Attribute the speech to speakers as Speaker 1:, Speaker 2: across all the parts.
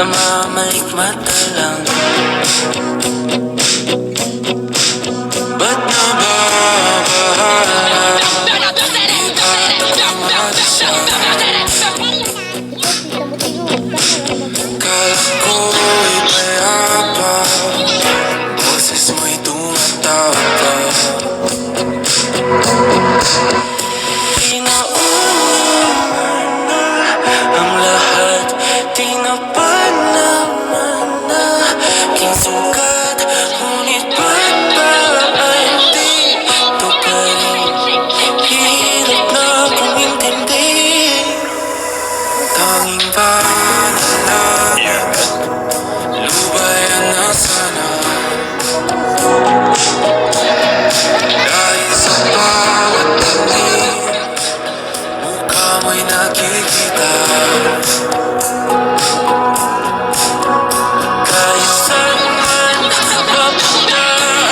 Speaker 1: Namamalikmata lang. Ba't nababahala? Di ba't ako madasal? Kala ko'y payapa, boses mo'y tumatawag. Pinauman na ang lahat, tinapad naman na aking sugat. Ngunit ba't ba ay di ito pa rin? Hirap na kong intindihin. Tanging panalangin, lubayan na sana. Dahil sa bawat tingin, mukha mo'y nakikita. Kahit saan man mapunta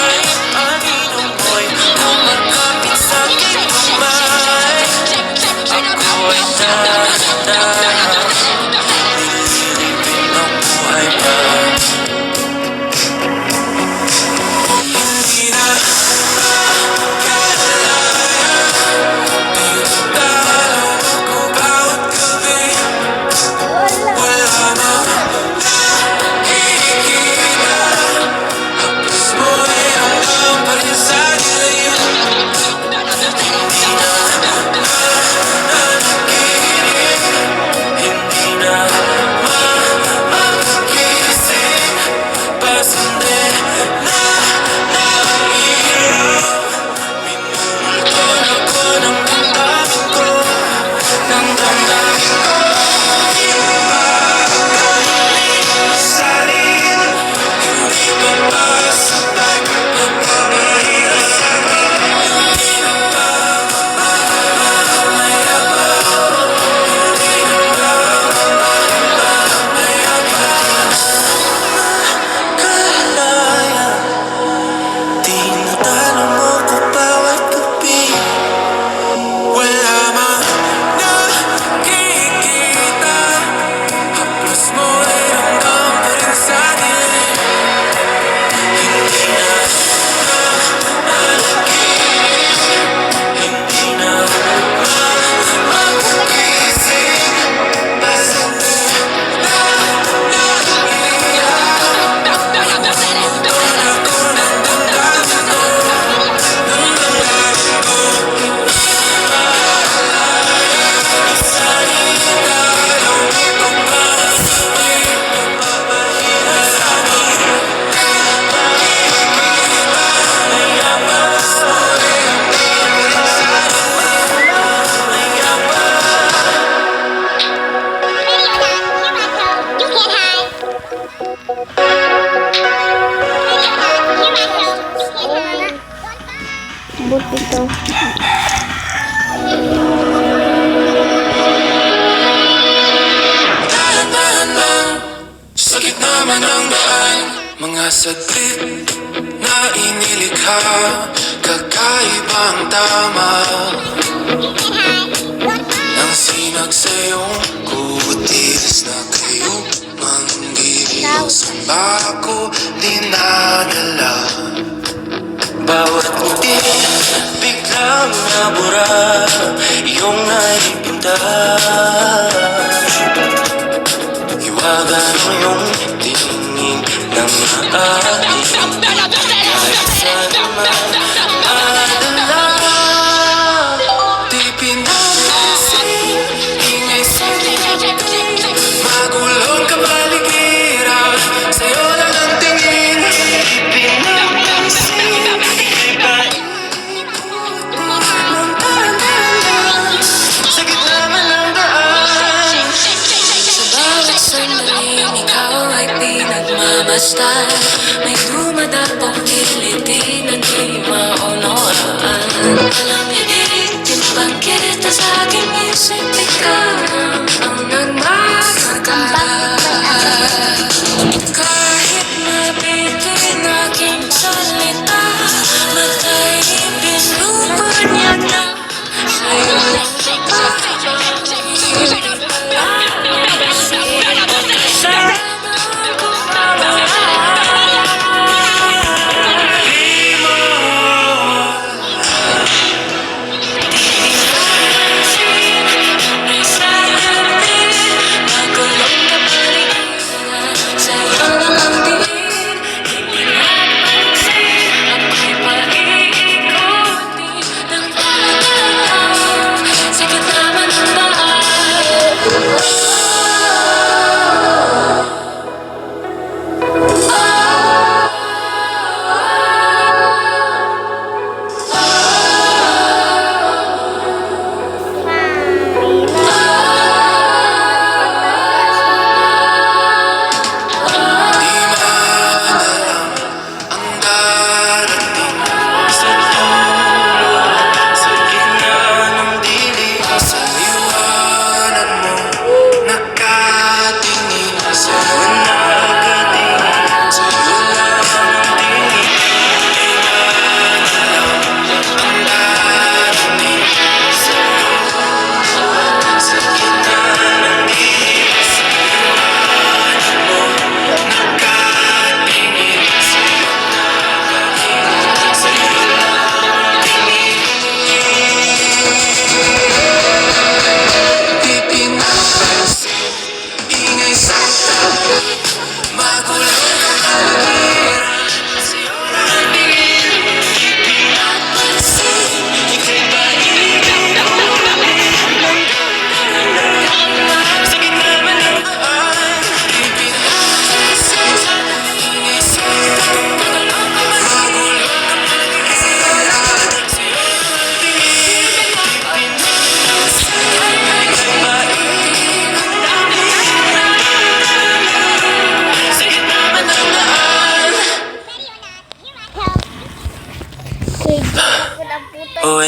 Speaker 1: ay anino mo'y kumakapit sa'king kamay. Ako ay nalita, nililibing ng buhay pa. Hindi na makalaya, tinatalo ako bawat gabi. Wala na nakikita, hapos mo'y hanggang pa rin sa dilim. Hindi na managinip, hindi na magising. Pasande na nahihirap, minumulton ako ng damdamin ko, ng damdamin ko. Salin, hindi pa ba sabay magpapahirap sa'kin? Hindi na ba mamaya ba? Hindi na ba mamaya ba? Kalaya, tinatalo mo ko bawat gabi. Wala mang nakikita, haplos mo'y hanggang pa rin sa dilim. Hindi na managinip, hindi na magising. Pasande na nahihirap, minumulton ako ng damdamin ko, ng damdamin ko.
Speaker 2: Ito.
Speaker 1: Dahan-dahan lang, sa gitna man ng daan, mga saglit na inilikha, kakaibang tama. Nang sinag sa iyong kutis na kayo manggiliw, saan ba ako dinadala? Bawat ngiti, biglang nabura, iyong naipinta. Hiwaga mo yung tingin ng aking, kahit saan man madala. Di pinapansin, ingay sa tingin, magulong kapaligiran, sa'yo lang ang tingin. Di pinapansin, sa gitna man ng daan, sa bawat sandaling ikaw ay pinagmamasdan. May dumadapong kiliti na di maunawaan. Alam initin bang kita sa aking isip, ikaw ang nagmamagala. Kahit mabitin aking salita, matay binubunyag na sa'yo lang ba? Hirap pala,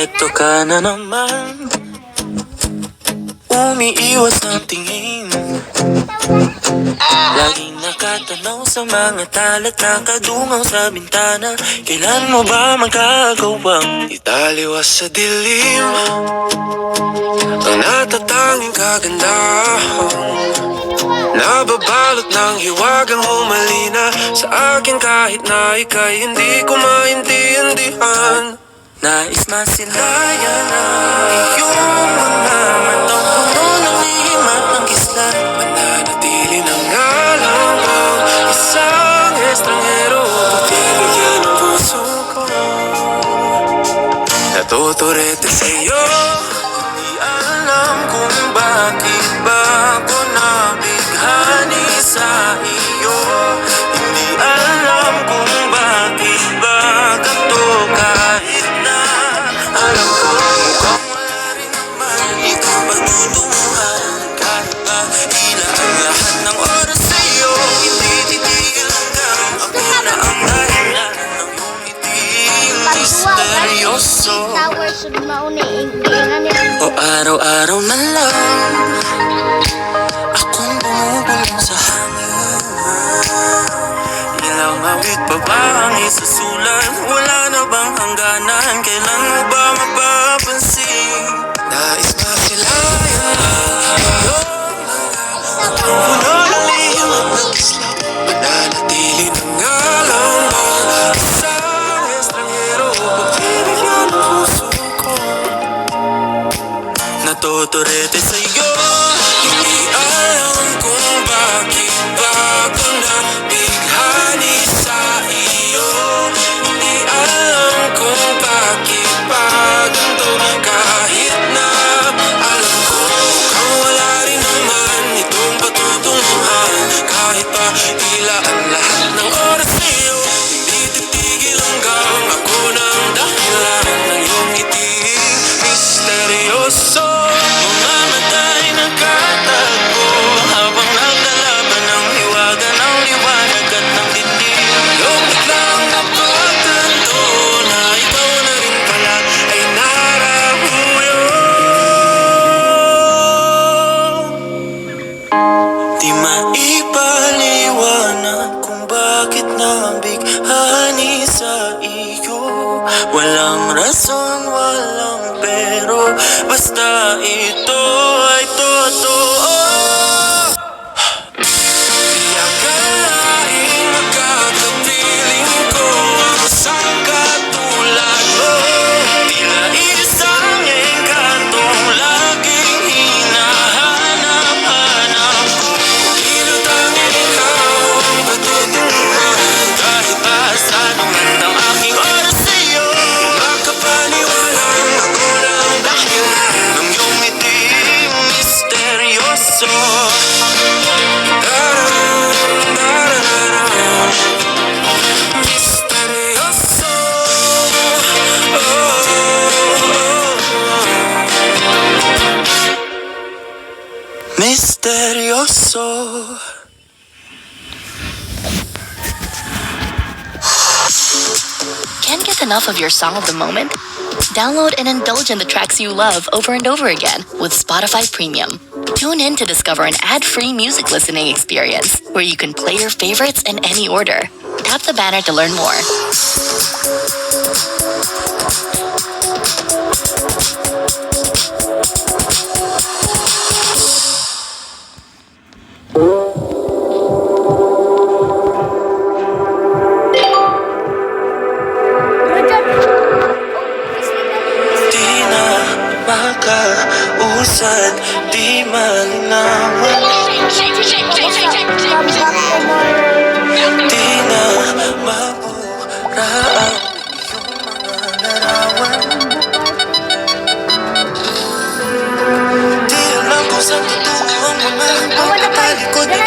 Speaker 1: Eto ka na naman, umiiwas ng tingin. Laging nakatanaw sa mga talat, nakadungaw sa bintana. Kailan mo ba magagawang italiwas sa dilim ang natatanging kagandahan? Nababalot ng hiwagang humalina sa akin kahit na ika'y hindi ko maintindihan. Nais masilayan ang iyong mga matang puno ng himat ng kislat. Mananatili na nga lang ang isang estranghero. Pagbibigyan ng puso ko, natuturete sa'yo. Hindi alam kung bakit ba ako nabighani sa iyo. Hindi alam kung bakit ba ganito, kahit na alam ko mukhang wala rin naman itong pagtutunguhan. Kahit ba ilan ang lahat ng oras sa'yo, hindi titigil hanggang ako na ang dahilan ng iyong ngiting misteryoso. O araw-araw na lang akong bumubulong sa hangin. Ilang awit pa ba ang isusulat? Wala na bang hangganan? Kailan mo ba mapapansin? Nais masilayan ang iyong mga puno ng lihim at ng kislap. Mananatili na nga lang ang isang estranghero. Pagbibigyan ng puso ko, natuturete sa'yo. Hindi alam kung bakit ba ako nabighani sa iyo. Hindi alam kung bakit ba ganito, kahit na alam ko mukhang wala rin naman itong patutunguhan. Kahit pa tila ang lahat ng oras sa'yo, hindi titigil hanggang ako ng dahilan ng iyong ngiting misteryoso. Mga mata'y nagkatagpo habang naglalaban ng hiwaga ng liwanag at ng dilim. Yung biglang napagtanto na ikaw na rin pala ay narahuyo. Di maipaliwanag kung bakit nabighani sa iyo. Walang rason, walang pero, basta ito ay totoo. Di akalaing magkakapiling ko ang isang katulad mo. Tila isang engkantong laging hinahanap-hanap ko. Tila tanging ikaw ang patutunguhan. Kahit pa saan man ang aking oras sa'yo, makapaniwalang ako ng dahilan ng iyong ngiting misteryoso. Misteryoso. Misteryoso.
Speaker 3: Can't get enough of your song of the moment? Download and indulge in the tracks you love over and over again with Spotify Premium. Tune in to discover an ad-free music listening experience where you can play your favorites in any order. Tap the banner to learn more.
Speaker 1: Di na makausad, di malinawan. Di na mabura ang iyong mga larawan. Di alam kung saan totoo ang mga pagkatalikod ng